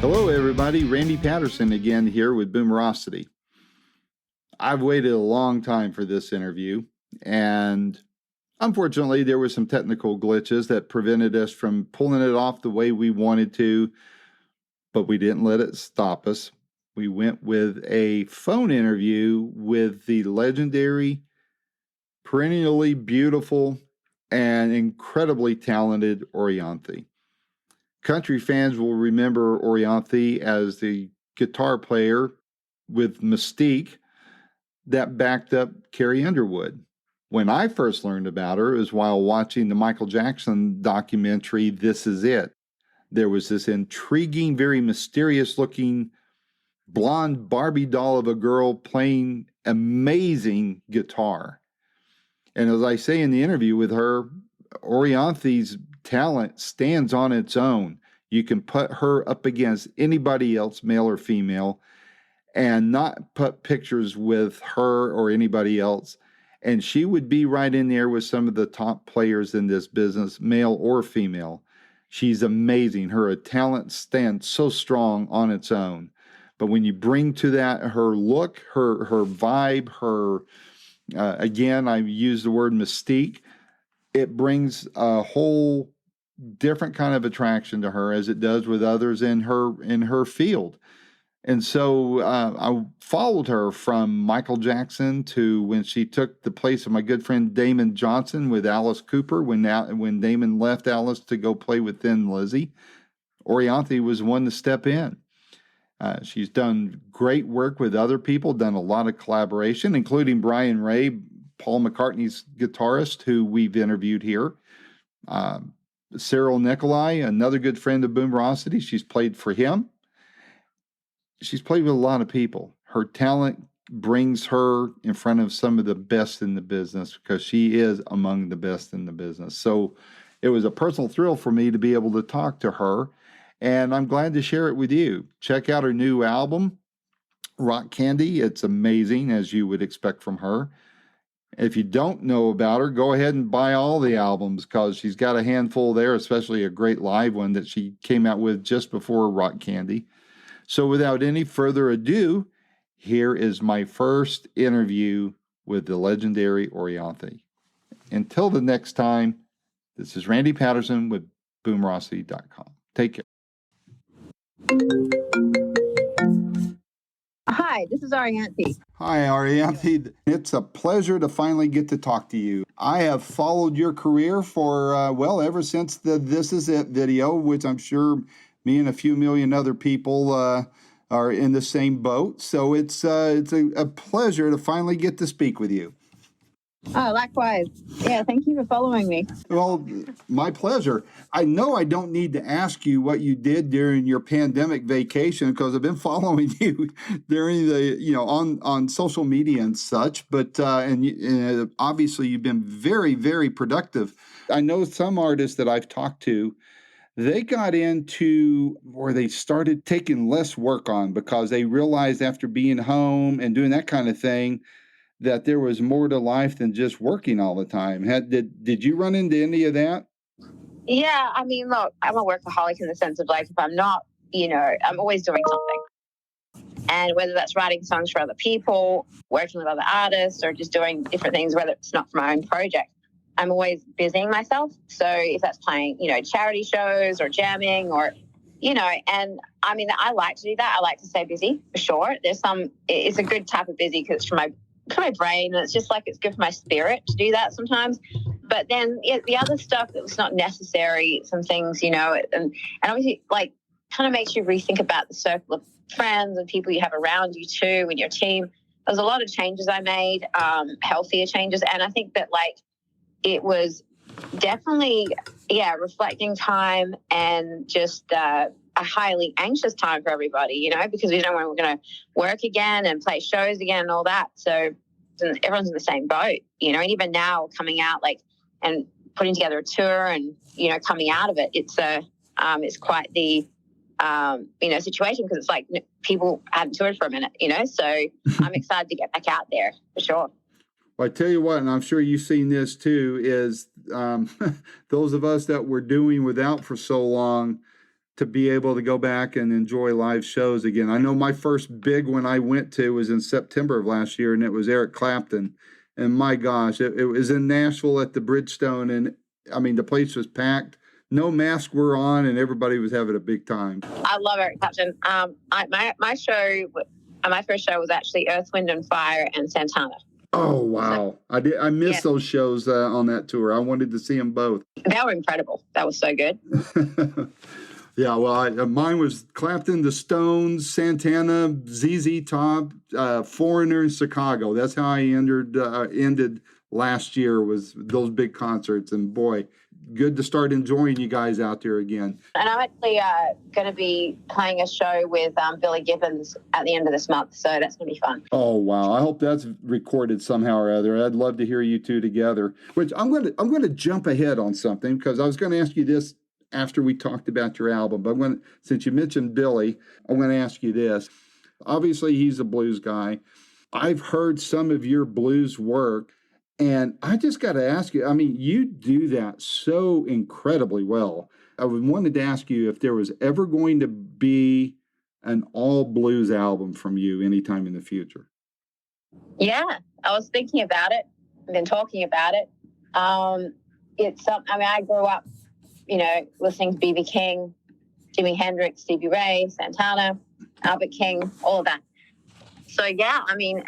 Hello, everybody. Randy Patterson again here with Boomerosity. I've waited a long time for this interview, and unfortunately, there were some technical glitches that prevented us from pulling it off the way we wanted to, but we didn't let it stop us. We went with a phone interview with the legendary, perennially beautiful, and incredibly talented Orianthi. Country fans will remember Orianthi as the guitar player with mystique that backed up Carrie Underwood. When I first learned about her, it was while watching the Michael Jackson documentary, This Is It. There was this intriguing, very mysterious looking blonde Barbie doll of a girl playing amazing guitar. And as I say in the interview with her, Orianthi's talent stands on its own. You can put her up against anybody else, male or female, and not put pictures with her or anybody else. And she would be right in there with some of the top players in this business, male or female. She's amazing. Her talent stands so strong on its own. But when you bring to that her look, her vibe, her again, I use the word mystique, it brings a whole different kind of attraction to her, as it does with others in her field. And so I followed her from Michael Jackson to when she took the place of my good friend Damon Johnson with Alice Cooper. When Damon left Alice to go play with Thin Lizzy, Orianthi was one to step in. She's done great work with other people, done a lot of collaboration, including Brian Ray, Paul McCartney's guitarist, who we've interviewed here. Cyril Nicolai, another good friend of Boomerosity, she's played for him. She's played with a lot of people. Her talent brings her in front of some of the best in the business because she is among the best in the business. So it was a personal thrill for me to be able to talk to her, and I'm glad to share it with you. Check out her new album, Rock Candy. It's amazing, as you would expect from her. If you don't know about her, go ahead and buy all the albums because she's got a handful there, especially a great live one that she came out with just before Rock Candy. So without any further ado, here is my first interview with the legendary Orianthi. Until the next time, this is Randy Patterson with Boomerosity.com. Take care. Hi, this is Orianthi. Hi, Orianthi. It's a pleasure to finally get to talk to you. I have followed your career for, ever since the This Is It video, which I'm sure me and a few million other people are in the same boat. So it's a pleasure to finally get to speak with you. Oh, likewise. Yeah, thank you for following me. Well, my pleasure. I know I don't need to ask you what you did during your pandemic vacation because I've been following you during the, on social media and such. But and obviously you've been very, very productive. I know some artists that I've talked to, they got into where they started taking less work on because they realized after being home and doing that kind of thing that there was more to life than just working all the time. Did you run into any of that? Yeah, I mean, look, I'm a workaholic in the sense of like, if I'm not, I'm always doing something. And whether that's writing songs for other people, working with other artists, or just doing different things, whether it's not for my own project, I'm always busying myself. So if that's playing, charity shows or jamming or, and I mean, I like to do that. I like to stay busy for sure. It's a good type of busy because it's for my brain, and it's just like it's good for my spirit to do that sometimes. But then the other stuff that was not necessary, some things, and obviously like kind of makes you rethink about the circle of friends and people you have around you too and your team. There's a lot of changes I made, healthier changes, and I think that like it was definitely reflecting time and just a highly anxious time for everybody, because we don't know when we're going to work again and play shows again and all that. So everyone's in the same boat, and even now coming out and putting together a tour and, coming out of it, it's quite the, situation because it's like people hadn't toured for a minute, so I'm excited to get back out there for sure. Well, I tell you what, and I'm sure you've seen this too, is those of us that were doing without for so long to be able to go back and enjoy live shows again. I know my first big one I went to was in September of last year, and it was Eric Clapton. And my gosh, it was in Nashville at the Bridgestone, and I mean the place was packed. No masks were on, and everybody was having a big time. I love Eric Clapton. My first show was actually Earth, Wind and Fire and Santana. Oh wow! I missed those shows on that tour. I wanted to see them both. They were incredible. That was so good. Yeah, well, mine was Clapton, the Stones, Santana, ZZ Top, Foreigner, and Chicago. That's how I ended last year, was those big concerts. And boy, good to start enjoying you guys out there again. And I'm actually going to be playing a show with Billy Gibbons at the end of this month, so that's going to be fun. Oh wow! I hope that's recorded somehow or other. I'd love to hear you two together. Which I'm going to jump ahead on something, because I was going to ask you this after we talked about your album, but since you mentioned Billy, I'm going to ask you this. Obviously, he's a blues guy. I've heard some of your blues work, and I just got to ask you, I mean, you do that so incredibly well. I wanted to ask you if there was ever going to be an all blues album from you anytime in the future. Yeah, I was thinking about it. I've been talking about it. It's something, I mean, I grew up, listening to B.B. King, Jimi Hendrix, Stevie Ray, Santana, Albert King, all of that. So, yeah, I mean,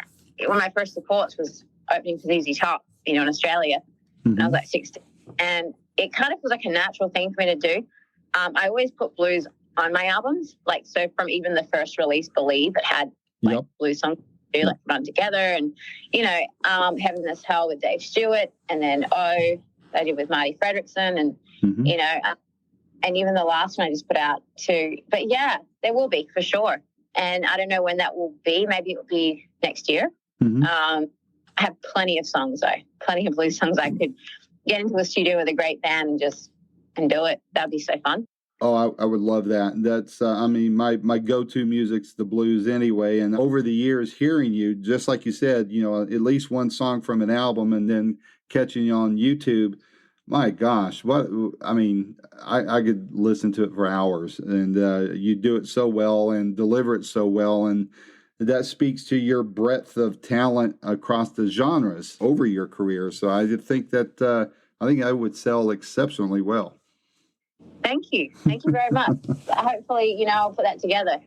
one of my first supports was opening for ZZ Top, in Australia. Mm-hmm. I was like 16. And it kind of was like a natural thing for me to do. I always put blues on my albums. Like, so from even the first release, Believe, it had blues songs to do, like Run Together and, Heaven This Hell with Dave Stewart. And then I did with Marty Fredrickson and, and even the last one I just put out too. But yeah, there will be for sure. And I don't know when that will be. Maybe it will be next year. Mm-hmm. I have plenty of songs though, plenty of blues songs. I could get into a studio with a great band and do it. That'd be so fun. Oh, I would love that. That's, my go-to music's the blues anyway. And over the years, hearing you, just like you said, at least one song from an album and then catching you on YouTube, my gosh, I could listen to it for hours, and you do it so well and deliver it so well. And that speaks to your breadth of talent across the genres over your career. So I think that, I would sell exceptionally well. Thank you. Thank you very much. Hopefully, I'll put that together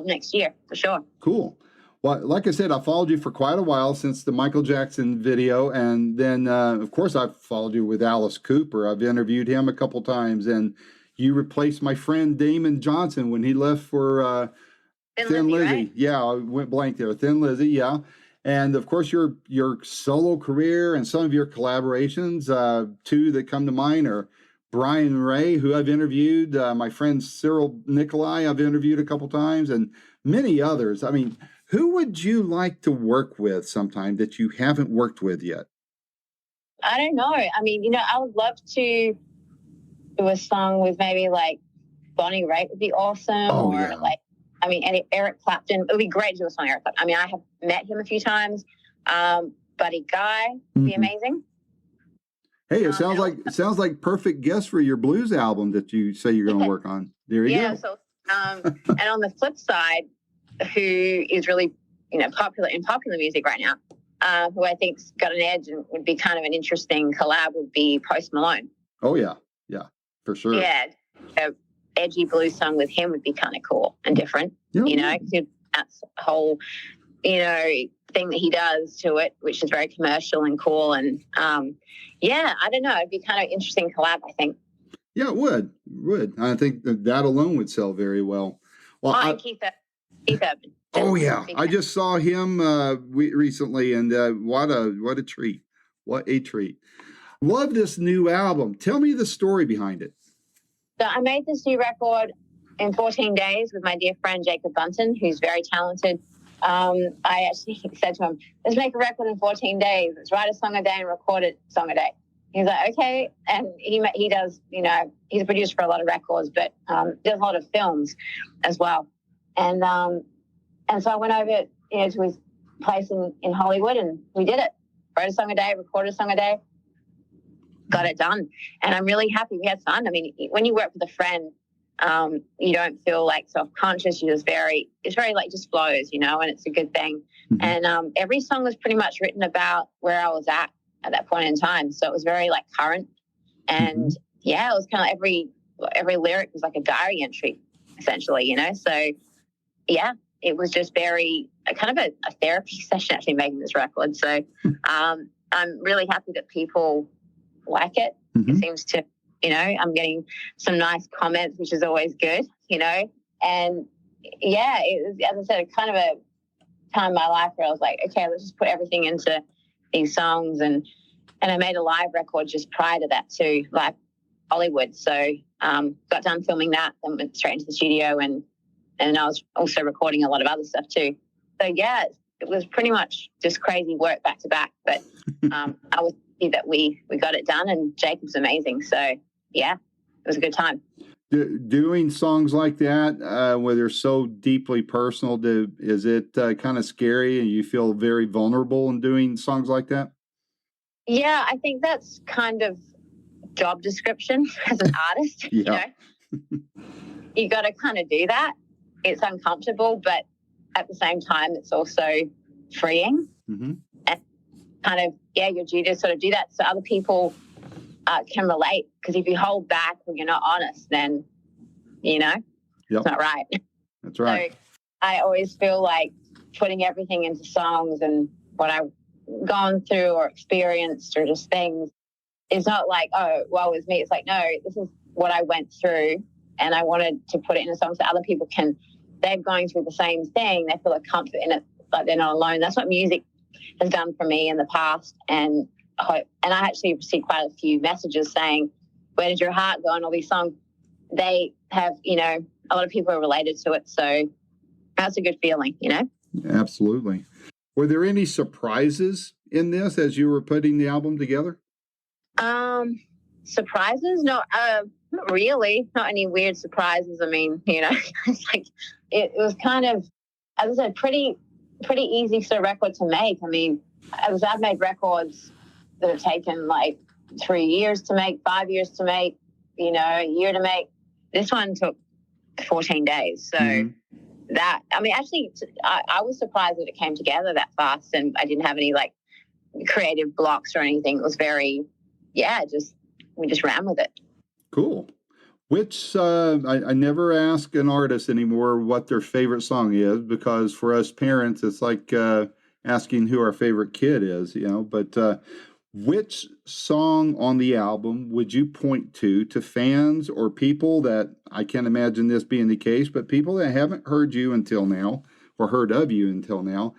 next year for sure. Cool. Well, like I said, I followed you for quite a while since the Michael Jackson video. And then, of course, I've followed you with Alice Cooper. I've interviewed him a couple times. And you replaced my friend Damon Johnson when he left for Thin Lizzy. Right? Yeah, I went blank there. Thin Lizzy, yeah. And, of course, your solo career and some of your collaborations, two that come to mind are Brian Ray, who I've interviewed, my friend Cyril Nicolai, I've interviewed a couple times, and many others. I mean, who would you like to work with sometime that you haven't worked with yet? I don't know. I mean, I would love to do a song with maybe like Bonnie Raitt would be awesome. Oh, or yeah. And Eric Clapton. It would be great to do a song with Eric Clapton. I mean, I have met him a few times. Buddy Guy would be amazing. Hey, it sounds like perfect guest for your blues album that you say you're going to work on. There you go. Yeah. So, and on the flip side, who is really, popular in popular music right now, who I think's got an edge and would be kind of an interesting collab would be Post Malone. Oh yeah, for sure. Yeah, an edgy blues song with him would be kind of cool and different. Yeah. That's a whole, thing that he does to it, which is very commercial and cool. And I don't know, it'd be kind of interesting collab, I think. Yeah, it would. I think that alone would sell very well. Well, Keith Urban. Oh yeah, I just saw him recently, and what a treat! What a treat! Love this new album. Tell me the story behind it. So I made this new record in 14 days with my dear friend Jacob Bunton, who's very talented. I actually said to him, let's make a record in 14 days. Let's write a song a day and record a song a day. He's like, okay. And he does, he's a producer for a lot of records, but does a lot of films as well. And so I went over, to his place in Hollywood, and we did it. Wrote a song a day, recorded a song a day, got it done. And I'm really happy we had fun. I mean, when you work with a friend, You don't feel like self-conscious. It's very like just flows, and it's a good thing. Mm-hmm. And every song was pretty much written about where I was at that point in time. So it was very like current. And yeah, it was kind of every lyric was like a diary entry, essentially, So yeah, it was just very kind of a therapy session actually making this record. So I'm really happy that people like it. Mm-hmm. It seems to, I'm getting some nice comments, which is always good, And yeah, it was, as I said, kind of a time in my life where I was like, okay, let's just put everything into these songs. And I made a live record just prior to that too, like Hollywood. So got done filming that and went straight into the studio, and I was also recording a lot of other stuff too. So yeah, it was pretty much just crazy work back to back. But I was happy that we got it done, and Jacob's amazing. So yeah, it was a good time. Doing songs like that, where they're so deeply personal, is it kind of scary and you feel very vulnerable in doing songs like that? Yeah, I think that's kind of job description as an artist. Yeah. You got to kind of do that. It's uncomfortable, but at the same time, it's also freeing. Mm-hmm. And kind of, yeah, your duty to sort of do that so other people can relate. Because if you hold back or you're not honest, then, Yep. It's not right. That's right. So I always feel like putting everything into songs and what I've gone through or experienced or just things, it's not like, oh, well, it was me. It's like, no, this is what I went through, and I wanted to put it in a song so other people they're going through the same thing. They feel a comfort in it, like they're not alone. That's what music has done for me in the past. And I actually received quite a few messages saying, where did your heart go? And all these songs, they have, a lot of people are related to it. So that's a good feeling, Absolutely. Were there any surprises in this as you were putting the album together? Surprises? No, not really. Not any weird surprises. I mean, it's like it was kind of, as I said, pretty easy sort of record to make. I mean, I've made records that have taken like 3 years to make, 5 years to make, a year to make. This one took 14 days. So that, I mean, actually, I was surprised that it came together that fast, and I didn't have any like creative blocks or anything. It was very, we just ran with it. Cool. Which I never ask an artist anymore what their favorite song is, because for us parents, it's like asking who our favorite kid is, but which song on the album would you point to fans or people that, I can't imagine this being the case, but people that haven't heard you until now or heard of you until now?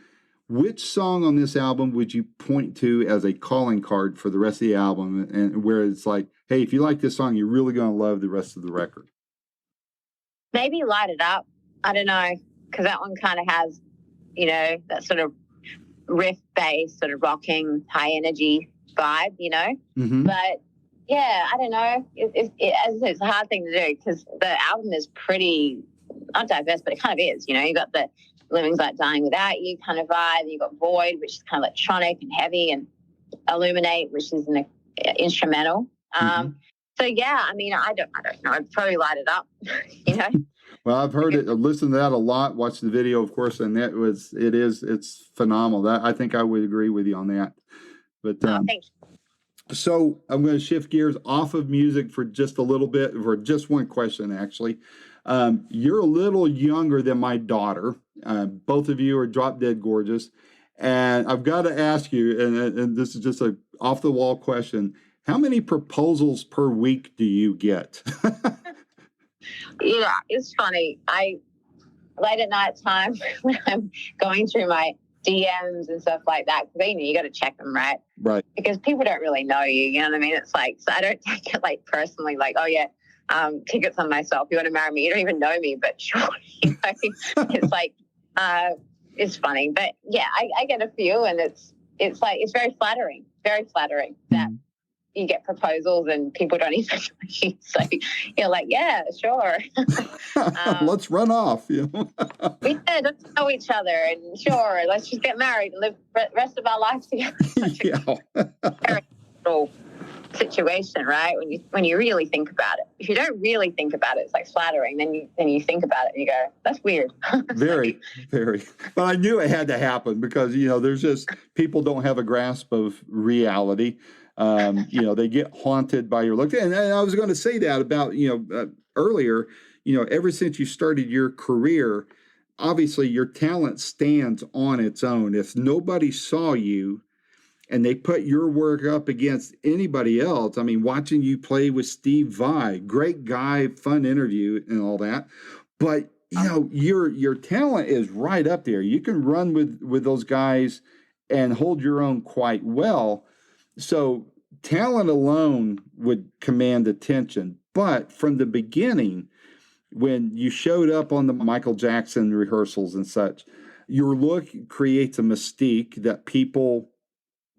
Which song on this album would you point to as a calling card for the rest of the album, and where it's like, hey, if you like this song, you're really going to love the rest of the record? Maybe Light It Up. I don't know, because that one kind of has, that sort of riff-based, sort of rocking, high-energy vibe, Mm-hmm. But, yeah, I don't know. It's a hard thing to do because the album is pretty, not diverse, but it kind of is, You got the Living's Like Dying Without You kind of vibe. You got Void, which is kind of electronic and heavy, and Illuminate, which is an instrumental. So yeah, I mean, I don't know. I'd probably Light It Up, Well, I've heard it, listened to that a lot, watched the video, of course, and it's phenomenal. That I think I would agree with you on that. But thanks. So I'm going to shift gears off of music for just a little bit, for just one question, actually. You're a little younger than my daughter. Both of you are drop dead gorgeous. And I've got to ask you, and this is just a off the wall question, how many proposals per week do you get? Yeah, it's funny. Late at night time when I'm going through my DMs and stuff like that, because you got to check them, right? Right. Because people don't really know you, you know what I mean? It's like, so I don't take it like personally, like, oh yeah, tickets on myself. You want to marry me? You don't even know me, but sure. It's like, it's funny. But yeah, I get a few, and it's like, it's very flattering that you get proposals and people don't even know you. So you're like, yeah, sure. Let's run off. We don't know each other, and sure, let's just get married and live the rest of our lives together. Yeah. Very cool. situation, right? When you really think about it. If you don't really think about it, it's like flattering. Then you think about it and you go, that's weird. Very, very. But I knew it had to happen because, there's just people don't have a grasp of reality. They get haunted by your look. And I was going to say that about, earlier, ever since you started your career, obviously your talent stands on its own. If nobody saw you and they put your work up against anybody else, I mean, watching you play with Steve Vai, great guy, fun interview and all that. But, your talent is right up there. You can run with those guys and hold your own quite well. So talent alone would command attention. But from the beginning, when you showed up on the Michael Jackson rehearsals and such, your look creates a mystique that people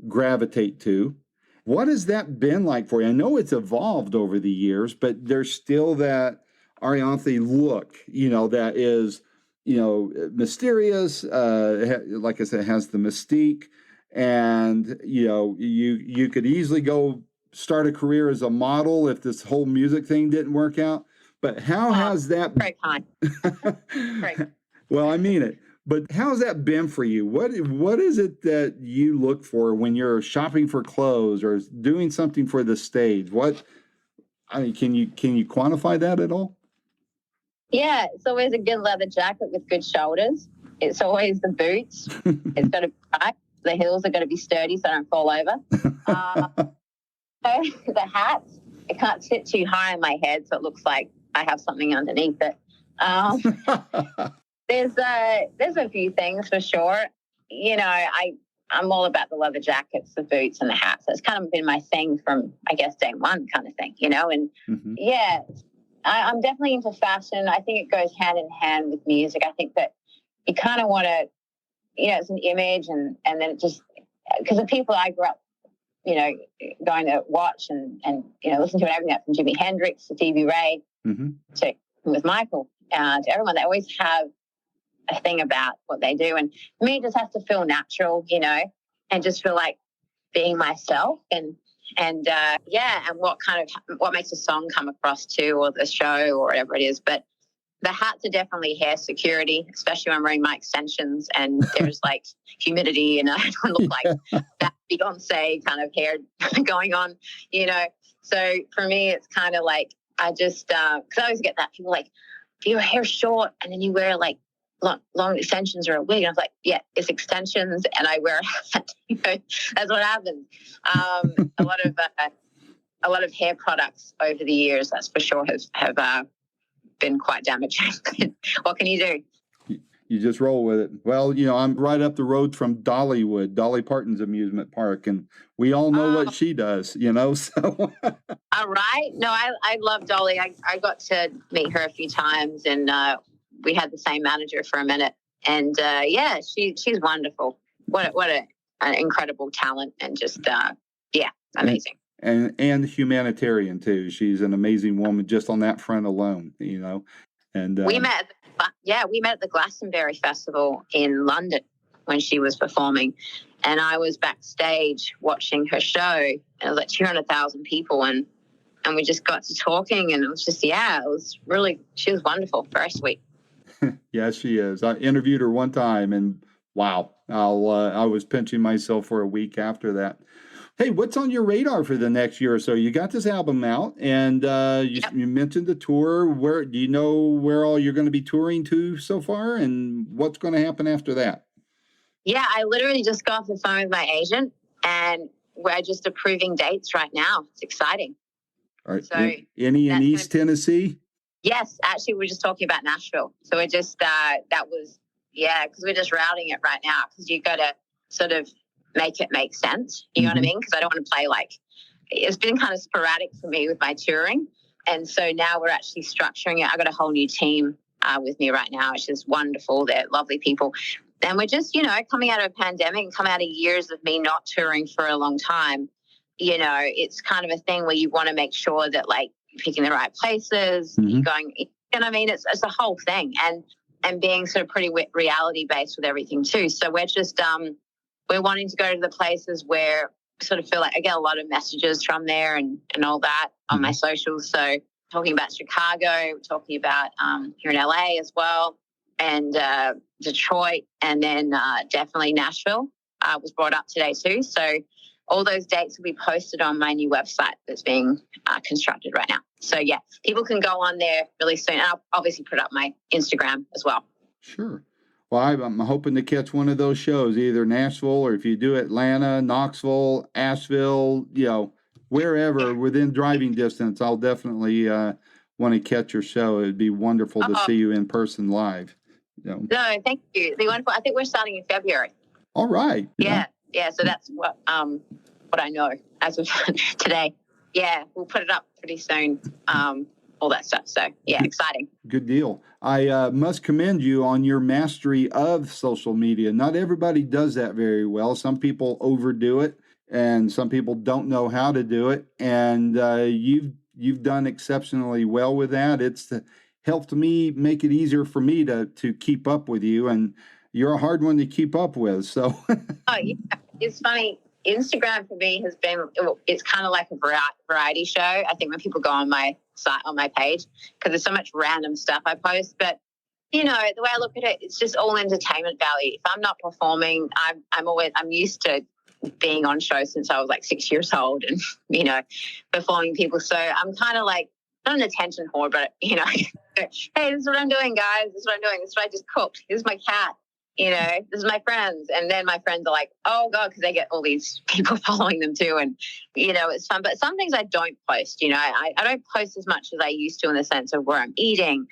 gravitate to. What has that been like for you? I know it's evolved over the years, but there's still that Orianthi look, that is, mysterious. Like I said, has the mystique, and you could easily go start a career as a model if this whole music thing didn't work out. But how has that? Great time. Great. Well, I mean it. But how's that been for you? What is it that you look for when you're shopping for clothes or doing something for the stage? Can you quantify that at all? Yeah, it's always a good leather jacket with good shoulders. It's always the boots. It's got to be tight. The heels are going to be sturdy so I don't fall over. The hats, it can't sit too high on my head so it looks like I have something underneath it. There's a few things for sure. I'm all about the leather jackets, the boots, and the hats. That's kind of been my thing from, I guess, day one kind of thing, and yeah, I'm definitely into fashion. I think it goes hand in hand with music. I think that you kind of want to, it's an image and then it just, because the people I grew up, going to watch and listen to and everything from Jimi Hendrix to Stevie Ray to with Michael, to everyone, they always have a thing about what they do. And for me, it just has to feel natural, and just feel like being myself and what makes a song come across too, or the show or whatever it is. But the hats are definitely hair security, especially when I'm wearing my extensions and there's like humidity and I don't look like that Beyonce kind of hair going on, So for me, it's kind of like, I just, because I always get that people like, do your hair short and then you wear like long extensions or a wig. And I was like, yeah, it's extensions and I wear a hat. That's what happens. A lot of hair products over the years, that's for sure, have been quite damaging. What can you do? You just roll with it. Well, I'm right up the road from Dollywood, Dolly Parton's amusement park, and we all know what she does, so. All right. No, I love Dolly. I got to meet her a few times, and we had the same manager for a minute. And, she's wonderful. What an incredible talent, and just, amazing. And humanitarian, too. She's an amazing woman just on that front alone, And we met at the Glastonbury Festival in London when she was performing, and I was backstage watching her show, and it was like 200,000 people, and we just got to talking, and it was just, she was wonderful, very sweet. Yes, she is. I interviewed her one time, and wow, I was pinching myself for a week after that. Hey, what's on your radar for the next year or so? You got this album out, and you mentioned the tour. Where do you know where all you're going to be touring to so far, and what's going to happen after that? Yeah, I literally just got off the phone with my agent, and we're just approving dates right now. It's exciting. All right. So any in East Tennessee? Yes, actually, we're just talking about Nashville. So we're just because we're just routing it right now, because you got to sort of make it make sense. You know what I mean? Because I don't want to play it's been kind of sporadic for me with my touring. And so now we're actually structuring it. I got a whole new team with me right now, which is wonderful. They're lovely people. And we're just, coming out of a pandemic and coming out of years of me not touring for a long time. It's kind of a thing where you want to make sure that you're picking the right places, you're going, it's a whole thing. And being sort of pretty reality based with everything too. So we're just, we're wanting to go to the places where sort of feel like I get a lot of messages from there and all that on my socials. So talking about Chicago, talking about here in LA as well, and Detroit, and then definitely Nashville was brought up today too. So all those dates will be posted on my new website that's being constructed right now. So yeah, people can go on there really soon. And I'll obviously put up my Instagram as well. Sure. Well, I'm hoping to catch one of those shows, either Nashville or if you do Atlanta, Knoxville, Asheville, wherever within driving distance. I'll definitely want to catch your show. It'd be wonderful to see you in person live. No, thank you. It'd be wonderful. I think we're starting in February. All right. Yeah. So that's what I know as of today. Yeah, we'll put it up pretty soon. All that stuff. So yeah, exciting. Good deal. I must commend you on your mastery of social media. Not everybody does that very well. Some people overdo it, and some people don't know how to do it. And you've done exceptionally well with that. It's helped me make it easier for me to keep up with you, and you're a hard one to keep up with. So oh yeah, it's funny. Instagram for me has been, it's kind of like a variety show. I think when people go on my site, on my page, because there's so much random stuff I post. But, the way I look at it, it's just all entertainment value. If I'm not performing, I'm used to being on shows since I was like 6 years old and, performing people. So I'm kind of like, not an attention whore, but, hey, this is what I'm doing, guys. This is what I'm doing. This is what I just cooked. Here's my cat. This is my friends. And then my friends are like, oh, God, because they get all these people following them too. And, it's fun. But some things I don't post. I don't post as much as I used to in the sense of where I'm eating,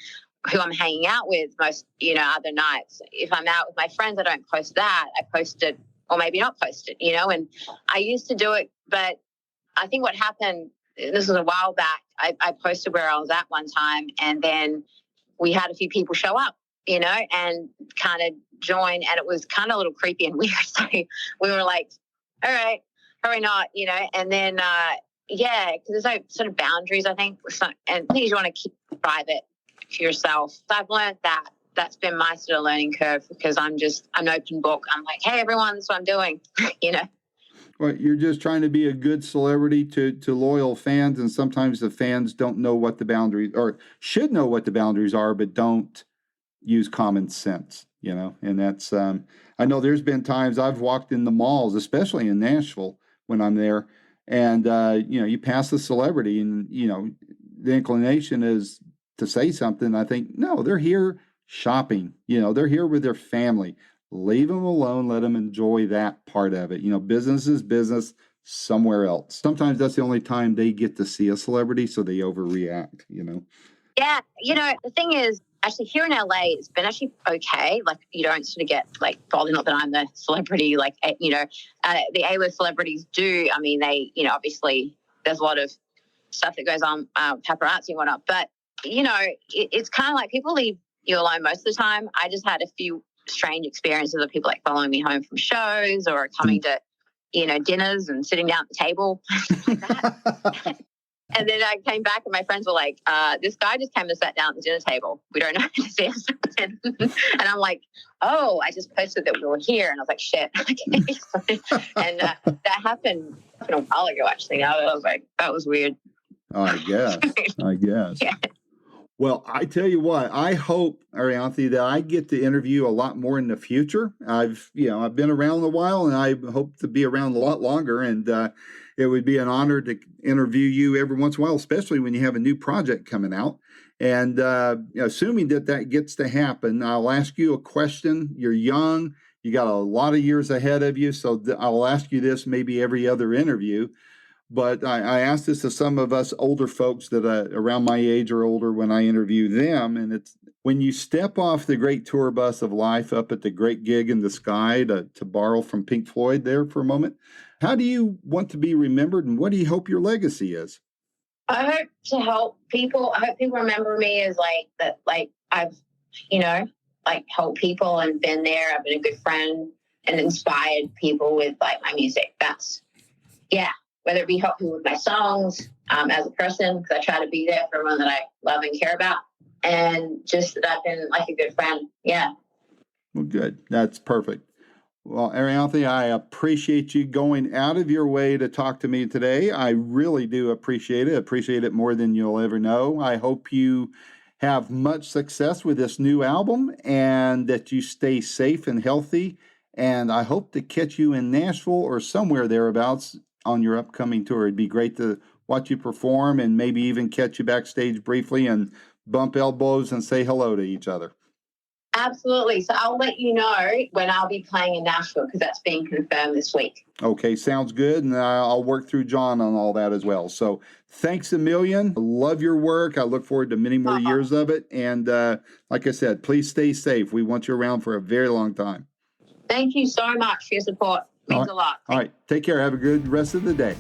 who I'm hanging out with most, other nights. If I'm out with my friends, I don't post that. I post it or maybe not post it, and I used to do it. But I think what happened, this was a while back, I posted where I was at one time. And then we had a few people show up, and kind of join, and it was kind of a little creepy and weird. So we were like, all right, probably not, and then, because there's no sort of boundaries, I think, and things you want to keep private to yourself. So I've learned that. That's been my sort of learning curve because I'm an open book. I'm like, hey, everyone, that's what I'm doing, Well, you're just trying to be a good celebrity to loyal fans, and sometimes the fans don't know what the boundaries, or should know what the boundaries are, but don't use common sense, and that's, I know there's been times I've walked in the malls, especially in Nashville when I'm there, and, you pass the celebrity and, the inclination is to say something. I think, no, they're here shopping, they're here with their family. Leave them alone. Let them enjoy that part of it. Business is business somewhere else. Sometimes that's the only time they get to see a celebrity, so they overreact, Yeah. The thing is, actually, here in LA, it's been actually okay. Like, you don't sort of get, like, bothered. Not that I'm the celebrity, like, the A-list celebrities do. I mean, they, obviously, there's a lot of stuff that goes on, paparazzi and whatnot. But, it's kind of like people leave you alone most of the time. I just had a few strange experiences of people, like, following me home from shows or coming to, dinners and sitting down at the table, like that. And then I came back and my friends were like, this guy just came and sat down at the dinner table. We don't know how to say something. And I'm like, oh, I just posted that we were here. And I was like, shit. And that happened a while ago, actually. I was like, that was weird. I guess. Yeah. Well, I tell you what, I hope, Orianthi, that I get to interview a lot more in the future. I've been around a while, and I hope to be around a lot longer. And it would be an honor to interview you every once in a while, especially when you have a new project coming out. And assuming that gets to happen, I'll ask you a question. You're young. You got a lot of years ahead of you. So I'll ask you this maybe every other interview. But I asked this to some of us older folks that around my age or older when I interview them. And it's when you step off the great tour bus of life up at the great gig in the sky, to borrow from Pink Floyd there for a moment, how do you want to be remembered, and what do you hope your legacy is? I hope to help people. I hope people remember me as like that, like I've, helped people and been there. I've been a good friend and inspired people with like my music. That's, yeah. Whether it be helping with my songs as a person, because I try to be there for everyone that I love and care about, and just that I've been like a good friend. Yeah. Well, good. That's perfect. Well, Orianthi, I appreciate you going out of your way to talk to me today. I really do appreciate it. Appreciate it more than you'll ever know. I hope you have much success with this new album and that you stay safe and healthy. And I hope to catch you in Nashville or somewhere thereabouts on your upcoming tour. It'd be great to watch you perform and maybe even catch you backstage briefly and bump elbows and say hello to each other. Absolutely. So I'll let you know when I'll be playing in Nashville because that's being confirmed this week. Okay, sounds good. And I'll work through John on all that as well. So thanks a million. I love your work. I look forward to many more years of it. And like I said, please stay safe. We want you around for a very long time. Thank you so much for your support. It means a lot. All right. Take care. Have a good rest of the day.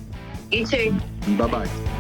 You too. Bye-bye.